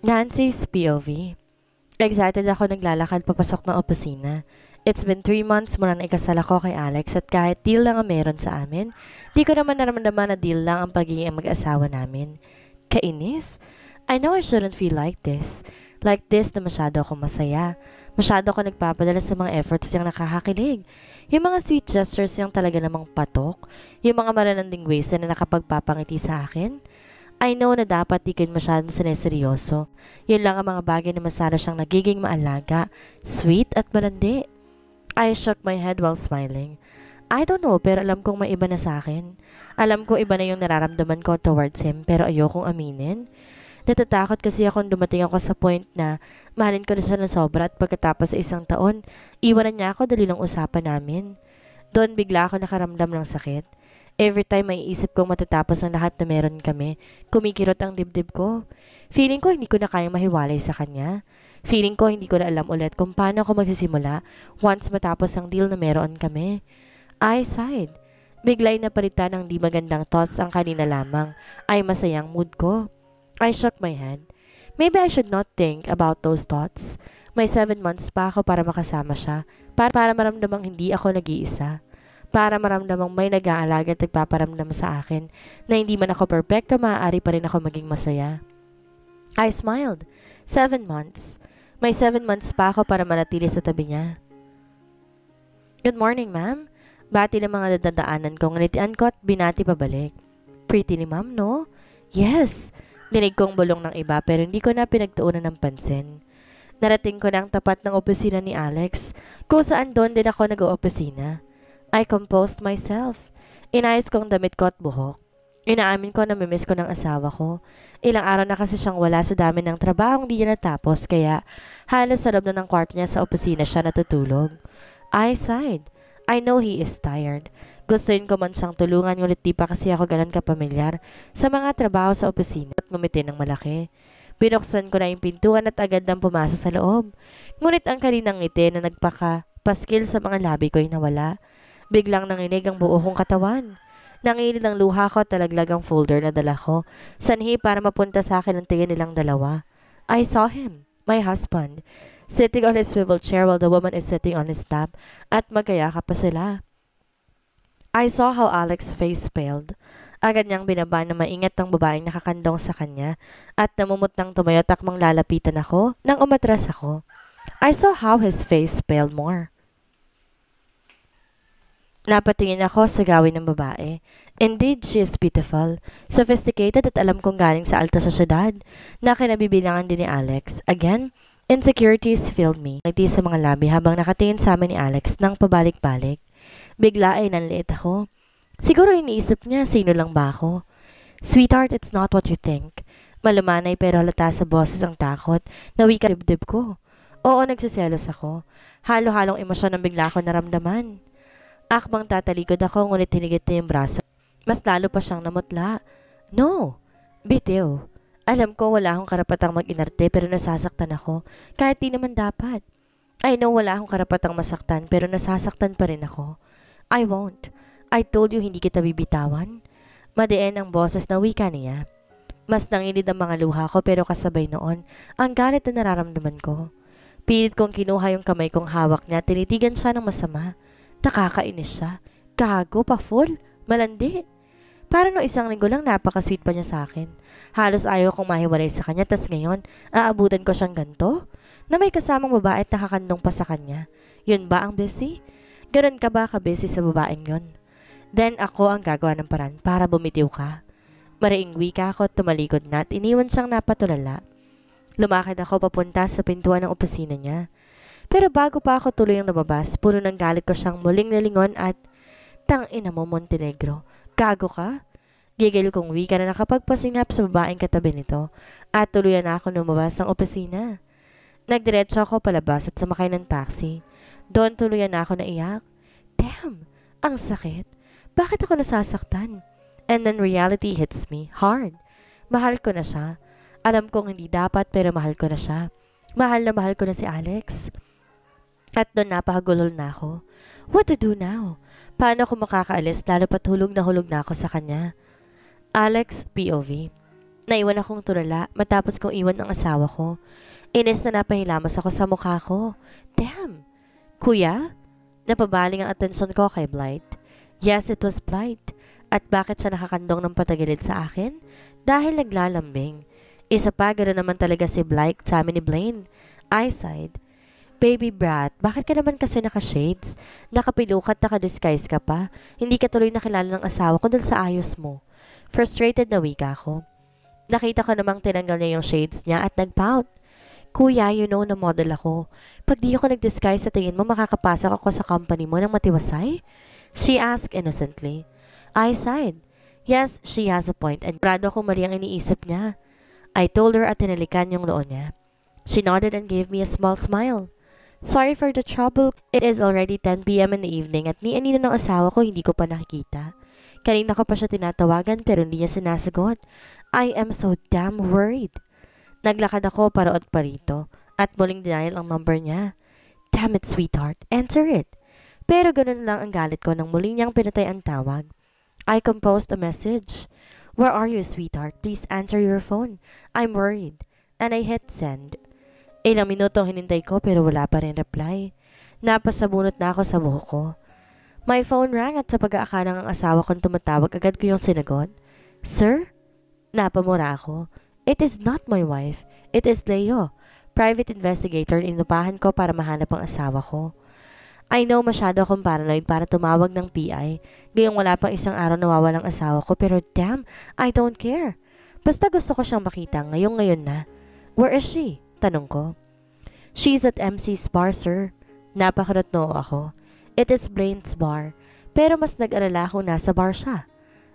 Nancy's POV. Excited ako naglalakad papasok ng opisina. It's been 3 months mula na ikasal ako kay Alex at kahit deal lang ang meron sa amin, di ko naman naramdaman na deal lang ang pagiging mag-asawa namin. Kainis? I know I shouldn't feel like this. Like this na masyado akong masaya. Masyado ako nagpapadala sa mga efforts niyang nakakakilig. Yung mga sweet gestures niyang talaga namang patok. Yung mga marananding ways na nakapagpapangiti sa akin. I know na dapat di ko masyadong sineseryoso. Yun lang ang mga bagay na masala siyang nagiging maalaga, sweet at malandi. I shook my head while smiling. I don't know, pero alam kong may iba na sa akin. Alam ko iba na yung nararamdaman ko towards him, pero ayokong aminin. Natatakot kasi akong dumating ako sa point na mahalin ko na siya ng sobra at pagkatapos sa 1 taon, iwanan niya ako dali ng usapan namin. Doon bigla ako nakaramdam ng sakit. Every time may isip kong matatapos ang lahat na meron kami, kumikirot ang dibdib ko. Feeling ko hindi ko na kayang mahiwalay sa kanya. Feeling ko hindi ko na alam ulit kung paano ako magsisimula once matapos ang deal na meron kami. I sighed. Bigla'y napalitan ng di magandang thoughts ang kanina lamang ay masayang mood ko. I shook my head. Maybe I should not think about those thoughts. May 7 months pa ako para makasama siya, para maramdamang hindi ako nag-iisa. Para maramdamang may nag-aalaga at nagpaparamdam sa akin na hindi man ako perfecto, maaari pa rin ako maging masaya. I smiled. 7 months. May 7 months pa ako para manatili sa tabi niya. Good morning, ma'am. Bati ng mga dadaanan ko, nganitian ko at binati pabalik. Pretty ni ma'am, no? Yes. Dinig kong bulong ng iba pero hindi ko na pinagtuunan ng pansin. Narating ko na ang tapat ng opisina ni Alex, kung saan doon din ako nag-oopisina. I composed myself. Inayos kong damit ko at buhok. Inaamin ko na mimiss ko ng asawa ko. Ilang araw na kasi siyang wala sa dami ng trabahong di niya natapos kaya halos sa loob na ng kwarto niya sa opisina siya natutulog. I sighed. I know he is tired. Gustuin ko man siyang tulungan ngunit di pa kasi ako ganun kapamilyar sa mga trabaho sa opisina at ngumiti ng malaki. Binuksan ko na yung pintuan at agad nang pumasa sa loob. Ngunit ang kaninang ngiti na nagpaka-paskil sa mga labi ko'y nawala. Biglang nanginig ang buo kong katawan. Nangilid ang luha ko at talaglag ang folder na dala ko. Sanhi para mapunta sa akin ang tingin nilang dalawa. I saw him, my husband, sitting on his swivel chair while the woman is sitting on his lap at magkayakap pa sila. I saw how Alex's face paled. Agad niyang binaba na maingat ang babaeng nakakandong sa kanya at namumutang tumayo takmang lalapitan ako nang umatras ako. I saw how his face paled more. Napatingin ako sa gawin ng babae. Indeed, she is beautiful, sophisticated at alam kong galing sa alta sosyedad na kinabibilangan din ni Alex. Again, insecurities filled me. Ngiti sa mga labi habang nakatingin sa amin ni Alex nang pabalik-balik. Bigla ay nanliit ako. Siguro iniisip niya, sino lang ba ako? Sweetheart, it's not what you think. Malumanay pero halata sa boses ang takot na wika dibdib ko. Oo, nagsiselos ako. Halo-halong emosyon ang bigla ko naramdaman. Akmang tatalikod ako ngunit hinigit niya yung braso. Mas lalo pa siyang namutla. No! Bitiw. Alam ko wala akong karapatang mag-inarte pero nasasaktan ako. Kahit di naman dapat. I know wala akong karapatang masaktan pero nasasaktan pa rin ako. I won't. I told you hindi kita bibitawan. Madiin ang boses na wika niya. Mas nangilid ang mga luha ko pero kasabay noon ang galit na nararamdaman ko. Pilit kong kinuha yung kamay kong hawak niya, tinitigan siya ng masama. Nakakainis siya. Gago pa full. Malandi. Para no 1 linggo lang napaka-sweet pa niya sa akin. Halos ayaw kong mahiwalay sa kanya tas ngayon aabutan ko siyang ganto? Na may kasamang babae at nakakandong pa sa kanya. Yun ba ang busy? Ganon ka ba ka-busy sa babaeng yun? Then ako ang gagawa ng paraan para bumitiw ka. Mariing wika ako at tumalikod na at iniwan siyang napatulala. Lumakad ako papunta sa pintuan ng opisina niya. Pero bago pa ako tuloy ang lumabas, puno ng galit ko siyang muling nalingon at, "Tangina mo, Montenegro, gago ka?" Gigil kong wika na nakapagpasingap sa babaeng katabi nito at tuluyan na ako lumabas ng opisina. Nagdiretso ako palabas at sumakay ng taxi. Doon tuluyan na ako naiyak. Damn! Ang sakit. Bakit ako nasasaktan? And then reality hits me hard. Mahal ko na siya. Alam kong hindi dapat pero mahal ko na siya. Mahal ko na si Alex. At doon napakagulol na ako. What to do now? Paano ako makakaalis lalo pat hulog na ako sa kanya? Alex POV. Naiwan akong tulala matapos kong iwan ang asawa ko. Inis na napahilamas ako sa mukha ko. Damn! Kuya? Napabaling ang atensyon ko kay Blight. Yes, it was Blight. At bakit siya nakakandong ng patagilid sa akin? Dahil naglalambing. Isa pa, gano'n naman talaga si Blight sa amin ni Blaine. I sighed. Baby brat, bakit ka naman kasi naka-shades? Nakapilukat, naka-disguise ka pa. Hindi ka tuloy nakilala ng asawa ko dahil sa ayos mo. Frustrated na wika ako. Nakita ko namang tinanggal niya yung shades niya at nag-pout. Kuya, you know na model ako. Pag di ako nag-disguise sa tingin mo, makakapasok ako sa company mo ng matiwasay? She asked innocently. I sighed. Yes, she has a point and prado ko mali ang iniisip niya. I told her at tinalikan yung loo niya. She nodded and gave me a small smile. Sorry for the trouble. It is already 10 p.m. in the evening at ni anino ng asawa ko hindi ko pa nakikita. Kanina ko pa siya tinatawagan pero hindi niya sinasagot. I am so damn worried. Naglakad ako paroot pa rito at muling denial ang number niya. Damn it, sweetheart. Answer it. Pero ganun lang ang galit ko nang muling niyang pinatay ang tawag. I composed a message. Where are you, sweetheart? Please answer your phone. I'm worried. And I hit send. Ilang minuto hinintay ko pero wala pa rin reply. Napasabunot na ako sa buhok ko. My phone rang at sa pag-aakala ng asawa kong tumatawag agad ko yung sinagot. Sir? Napamura ako. It is not my wife. It is Leo. Private investigator inupahan ko para mahanap ang asawa ko. I know masyado akong paranoid para tumawag ng PI. Ngayong wala pang isang araw nawawala ang asawa ko pero damn, I don't care. Basta gusto ko siyang makita ngayon na. Where is she? Tanong ko. She's at MC's bar, sir. Napakarotnoo ako. It is Blaine's bar. Pero mas nag-alala kung nasa bar siya.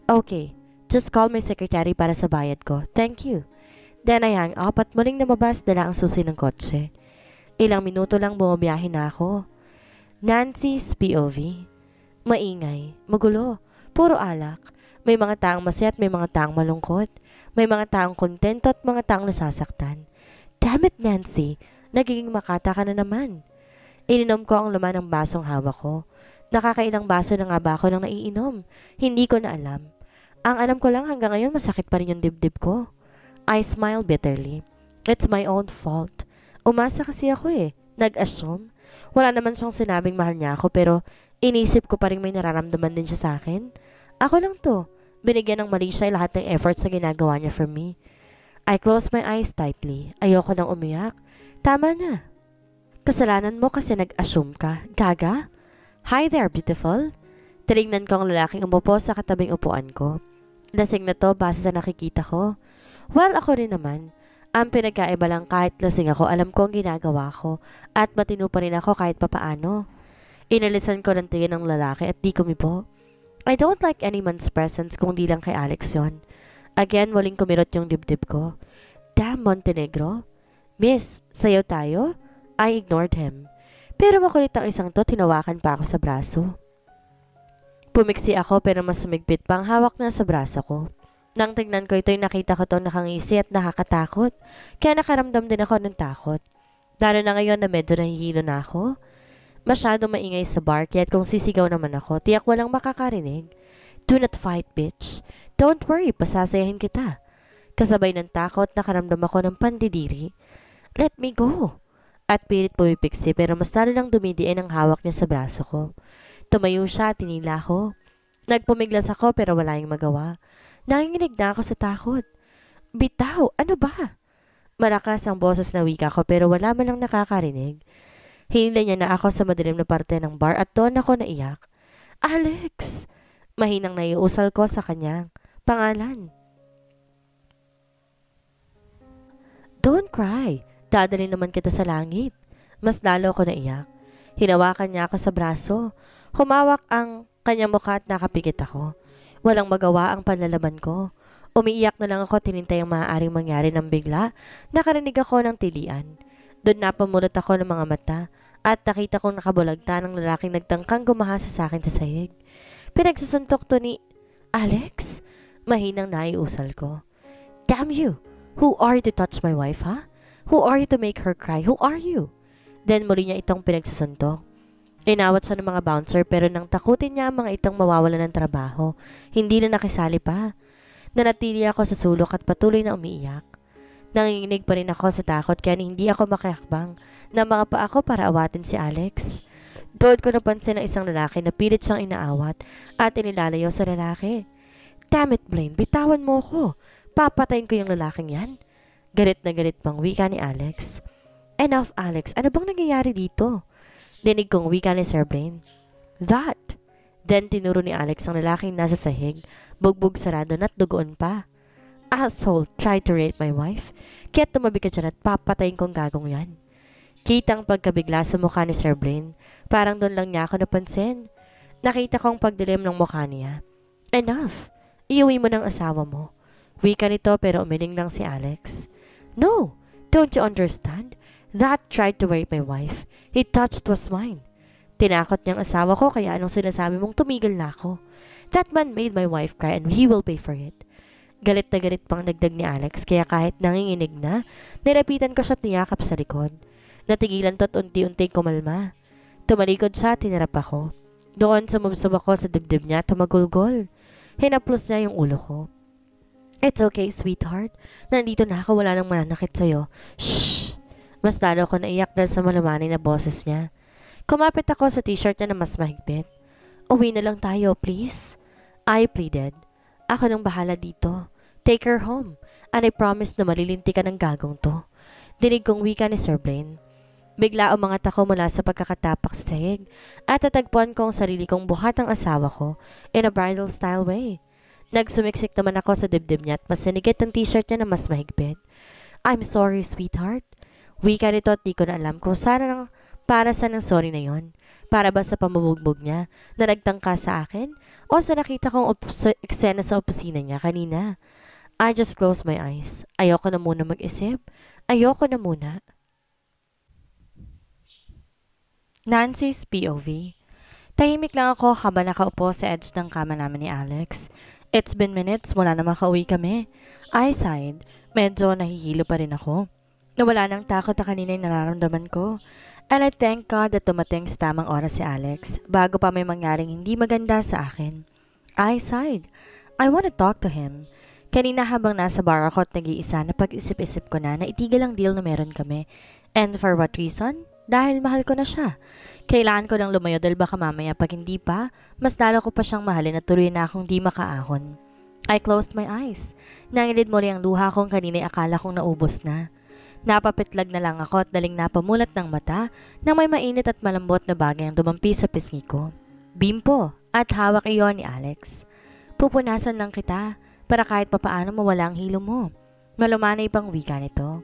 Okay, just call my secretary para sa bayad ko. Thank you. Then I hang up at muling namabas dala ang susi ng kotse. Ilang minuto lang bumabiyahe na ako. Nancy's POV. Maingay, magulo, puro alak. May mga taong masaya at may mga taong malungkot. May mga taong kontento at mga taong nasasaktan. Damn it, Nancy. Nagiging makata ka na naman. Ininom ko ang laman ng basong hawak ko. Nakakailang baso na nga ba ako nang naiinom? Hindi ko na alam. Ang alam ko lang hanggang ngayon masakit pa rin yung dibdib ko. I smiled bitterly. It's my own fault. Umasa kasi ako Nag-assume. Wala naman siyang sinabing mahal niya ako pero inisip ko pa rin may nararamdaman din siya sa akin. Ako lang to. Binigyan ng mali siya lahat ng efforts na ginagawa niya for me. I closed my eyes tightly. Ayoko nang umiyak. Tama na. Kasalanan mo kasi nag-assume ka. Gaga? Hi there, beautiful. Tinignan ko ang lalaking umupo sa katabing upuan ko. Lasing na to base sa nakikita ko. Well, ako rin naman. Ang pinagkaiba lang kahit lasing ako, alam ko ang ginagawa ko at matino pa rin ako kahit papaano. Inalisan ko ng tingin ng lalaki at di kumibo. I don't like anyone's presence kung di lang kay Alex yon. Again, muling kumirot yung dibdib ko. Damn, Montenegro. Miss, sayo tayo? I ignored him. Pero makulit ang isang to, tinawakan pa ako sa braso. Pumiksi ako pero mas sumigpit pang hawak na sa braso ko. Nang tignan ko ito'y nakita ko to nakangisi at nakakatakot. Kaya nakaramdam din ako ng takot. Lalo na ngayon na medyo nahihilo na ako. Masyado maingay sa bar kaya't kung sisigaw naman ako, tiyak walang makakarinig. Do not fight, bitch. Don't worry, pasasayahin kita. Kasabay ng takot, nakaramdam ako ng pandidiri. Let me go. At pilit pumipiksi pero mas lalo lang dumidiin ang hawak niya sa braso ko. Tumayo siya at tinila ko. Nagpumiglas ako pero wala yung magawa. Nanginginig na ako sa takot. Bitaw, ano ba? Malakas ang boses na wika ko pero wala man lang nakakarinig. Hinila niya na ako sa madilim na parte ng bar at doon ako naiyak. Alex! Mahinang naiusal ko sa kanyang pangalan. Don't cry. Dadalhin naman kita sa langit. Mas lalo ko naiyak. Hinawakan niya ako sa braso. Humawak ang kanyang mukha at nakapikit ako. Walang magawa ang panlalaban ko. Umiiyak na lang ako tinintay ang maaaring mangyari ng bigla. Nakarinig ako ng tilian. Doon napamulot ako ng mga mata at nakita kong nakabulagta ng lalaking nagtangkang gumahasa sa akin sa sahig. Pinagsusuntok to ni Alex? Mahinang naiusal ko. Damn you! Who are you to touch my wife, ha? Who are you to make her cry? Who are you? Then muli niya itong pinagsusuntok. Inawat siya ng mga bouncer pero nang takutin niya ang mga itong mawawala ng trabaho, hindi na nakisali pa. Nanatili ako sa sulok at patuloy na umiiyak. Nanginginig pa rin ako sa takot kaya hindi ako makihakbang na mga pa ako para awatin si Alex. Doon ko napansin ang isang lalaki na pilit siyang inaawat at inilalayo sa lalaki. Damn it, Blaine, bitawan mo ko. Papatayin ko yung lalaking yan. Galit na galit pang wika ni Alex. Enough, Alex. Ano bang nangyayari dito? Dinig kong wika ni Sir Blaine. That! Then tinuro ni Alex ang lalaking nasa sahig, bugbog sarado na't dugoon pa. Asshole, tried to rape my wife. Kaya tumabi ka dyan at papatayin kong gagong yan. Kitang pagkabigla sa mukha ni Sir Blaine. Parang doon lang niya ako napansin. Nakita kong pagdilim ng mukha niya. Enough! Iuwi mo ng asawa mo. Wika nito pero umiling lang si Alex. No! Don't you understand? That tried to rape my wife. He touched was mine. Tinakot niyang asawa ko kaya anong sinasabi mong tumigil na ako. That man made my wife cry and he will pay for it. Galit na galit pang dagdag ni Alex kaya kahit nanginginig na, nilapitan ko siya at niyakap sa likod. Natigilan to't unti-unti kumalma. Tumalikod siya at tinarap ako. Doon sumubsob ako sa dibdib niya at tumagulgol. Hinaplos niya yung ulo ko. It's okay, sweetheart. Nandito na ako, wala nang mananakit sa'yo. Shh! Mas lalo ako naiyak dahil sa malumanay na boses niya. Kumapit ako sa t-shirt niya na mas mahigpit. Uwi na lang tayo, please. I pleaded. Ako nang bahala dito. Take her home. And I promise na malilinti ka ng gagong to. Dinig kong wika ni Sir Blaine. Bigla umangat ako mula sa pagkakatapak sa sahig at tatagpuan ko ang sarili kong buhat ang asawa ko in a bridal style way. Nagsumiksik naman ako sa dibdib niya at mas sinigit ang t-shirt niya na mas mahigpit. I'm sorry, sweetheart. Wika nito at di ko na alam kung sana para sa ng sorry na yon. Para ba sa pamabugbog niya na nagtangka sa akin o sa nakita kong eksena sa opisina niya kanina. I just closed my eyes. Ayoko na muna mag-isip. Ayoko na muna. Nancy's POV. Tahimik lang ako habang nakaupo sa edge ng kama namin ni Alex. It's been minutes mula na makauwi kami. I sighed. Medyo nahihilo pa rin ako. Nawala ng takot na kanina yung nararamdaman ko. And I thank God that tumating sa tamang oras si Alex bago pa may mangyaring hindi maganda sa akin. I sighed. I want to talk to him. Kanina habang nasa bar ako at nag-iisa na pag-isip-isip ko na itigil ang deal na meron kami. And for what reason? Dahil mahal ko na siya. Kailangan ko nang lumayo dahil baka mamaya pag hindi pa, mas lalo ko pa siyang mahalin at tuloy na akong di makaahon. I closed my eyes. Nangilid muli ang luha kong kanina'y akala kong naubos na. Napapitlag na lang ako at daling napamulat ng mata nang may mainit at malambot na bagay ang dumampi sa pisngi ko. Bimpo at hawak iyon ni Alex. Pupunasan lang kita para kahit papaano mawala ang hilo mo. Malumanay pang wika nito.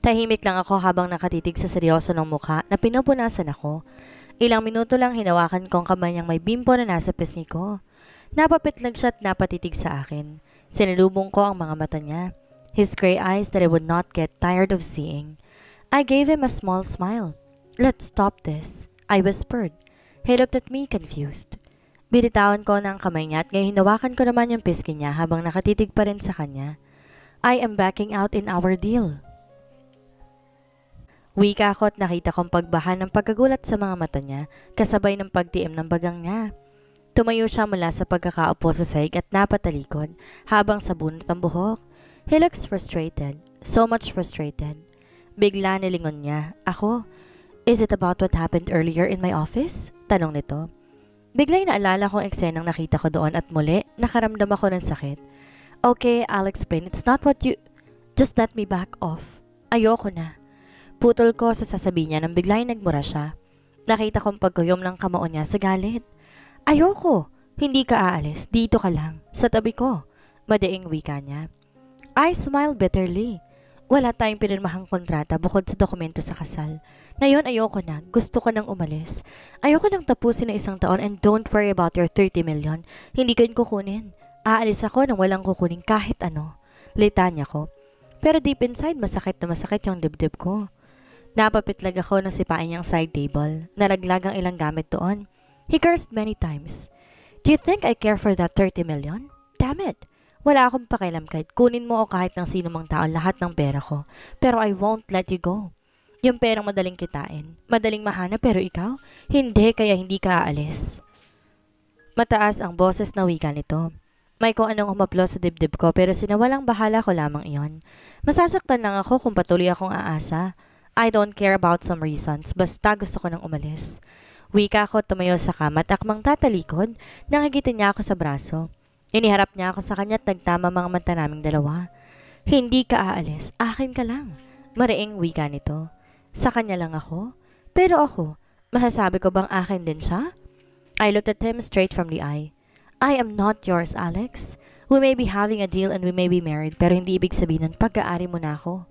Tahimik lang ako habang nakatitig sa seryoso ng mukha na pinupunasan ako. Ilang minuto lang hinawakan ko ang kamay niyang may bimpo na nasa pisngi ko. Napapitlag siya at napatitig sa akin. Sinilubong ko ang mga mata niya. His gray eyes that I would not get tired of seeing. I gave him a small smile. Let's stop this, I whispered. He looked at me confused. Binitawan ko na ang kamay niya at ngayon hinawakan ko naman yung pisngi niya habang nakatitig pa rin sa kanya. I am backing out in our deal. Wika ako at nakita kong pagbahan ng pagkagulat sa mga mata niya kasabay ng pagtiim ng bagang niya. Tumayo siya mula sa pagkakaupo sa sahig at napatalikod habang sabunot ang buhok. He looks frustrated. So much frustrated. Bigla nilingon niya. Ako, is it about what happened earlier in my office? Tanong nito. Bigla naalala kong eksenang nakita ko doon at muli, nakaramdam ako ng sakit. Okay, I'll explain. It's not what you... Just let me back off. Ayoko na. Putol ko sa sasabihin niya nang bigla nagmura siya. Nakita kong pagkuyom ng kamao niya sa galit. Ayoko. Hindi ka aalis. Dito ka lang. Sa tabi ko. Madaing wika niya. I smiled bitterly. Wala tayong pinirmahang kontrata bukod sa dokumento sa kasal. Ngayon ayoko na. Gusto ko nang umalis. Ayoko nang tapusin na 1 taon and don't worry about your 30 million. Hindi ko yun kukunin. Aalis ako nang walang kukunin kahit ano. Litanya ko. Pero deep inside masakit na masakit yung dibdib ko. Napapitlag ako ng sipain niyang side table. Nalaglag ang ilang gamit doon. He cursed many times. Do you think I care for that 30 million? Damn it! Wala akong pakialam kahit kunin mo o kahit ng sino mang tao lahat ng pera ko. Pero I won't let you go. Yung perang madaling kitain. Madaling mahanap pero ikaw? Hindi kaya hindi ka aalis. Mataas ang boses na wika nito. May kung anong humaplo sa dibdib ko pero sinawalang bahala ko lamang iyon. Masasaktan lang ako kung patuloy akong aasa. I don't care about some reasons, basta gusto ko nang umalis. Wika ko tumayo sa kama at akmang tatalikod, nangigitin niya ako sa braso. Iniharap niya ako sa kanya at nagtama mga mata naming dalawa. Hindi ka aalis, akin ka lang. Mariing wika nito. Sa kanya lang ako? Pero ako, masasabi ko bang akin din siya? I looked at him straight from the eye. I am not yours, Alex. We may be having a deal and we may be married, pero hindi ibig sabihin ng pag-aari mo na ako.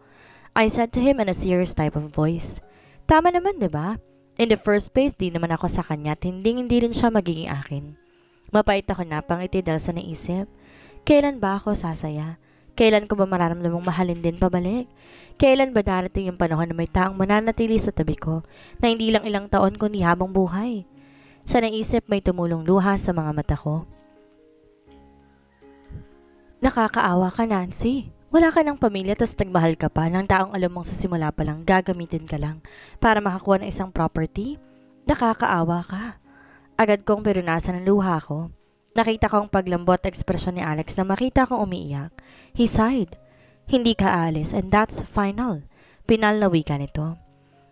I said to him in a serious type of voice. Tama naman, di ba? In the first place, di naman ako sa kanya at hindi rin siya magiging akin. Mapait ako napangiti dahil sa naisip. Kailan ba ako sasaya? Kailan ko ba mararamdamang mahalin din pabalik? Kailan ba darating yung panahon na may taong mananatili sa tabi ko na hindi lang ilang taon kundi habang buhay? Sa naisip may tumulong luha sa mga mata ko. Nakakaawa ka, Nancy. Wala ka ng pamilya tas nagmahal ka pa ng taong alam mong sa simula pa lang gagamitin ka lang para makakuha ng isang property? Nakakaawa ka. Agad kong pirunasan ang luha ko. Nakita ko ang paglambot at ekspresyon ni Alex na makita kong umiiyak. He sighed. Hindi ka aalis and that's final. Pinal na wika nito.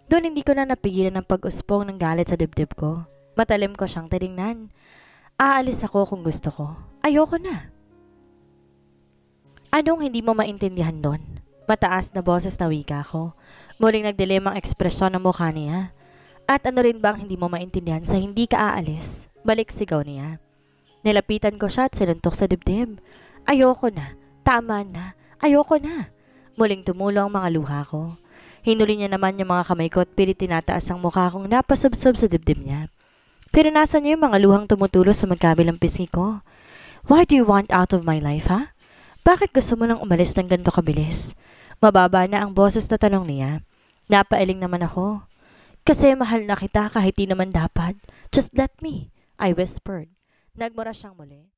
Doon hindi ko na napigilan ang pag-uspong ng galit sa dibdib ko. Matalim ko siyang tiningnan. Aalis ako kung gusto ko. Ayoko na. Anong hindi mo maintindihan doon? Mataas na boses na wika ko. Muling nagdilim ang ekspresyon ng mukha niya. At ano rin ba ang hindi mo maintindihan sa hindi ka aalis? Balik sigaw niya. Nilapitan ko siya at sinuntok sa dibdib. Ayoko na. Tama na. Ayoko na. Muling tumulo ang mga luha ko. Hinuli niya naman yung mga kamay ko at pilit tinataas ang mukha kong napasubsob sa dibdib niya. Pero nasa niya yung mga luhang tumutulo sa magkabilang pisngi ko. Why do you want out of my life, ha? Bakit gusto mo nang umalis ng ganito kabilis? Mababa na ang boses na tanong niya. Napailing naman ako. Kasi mahal na kita kahit di naman dapat. Just let me, I whispered. Nagmura siyang muli.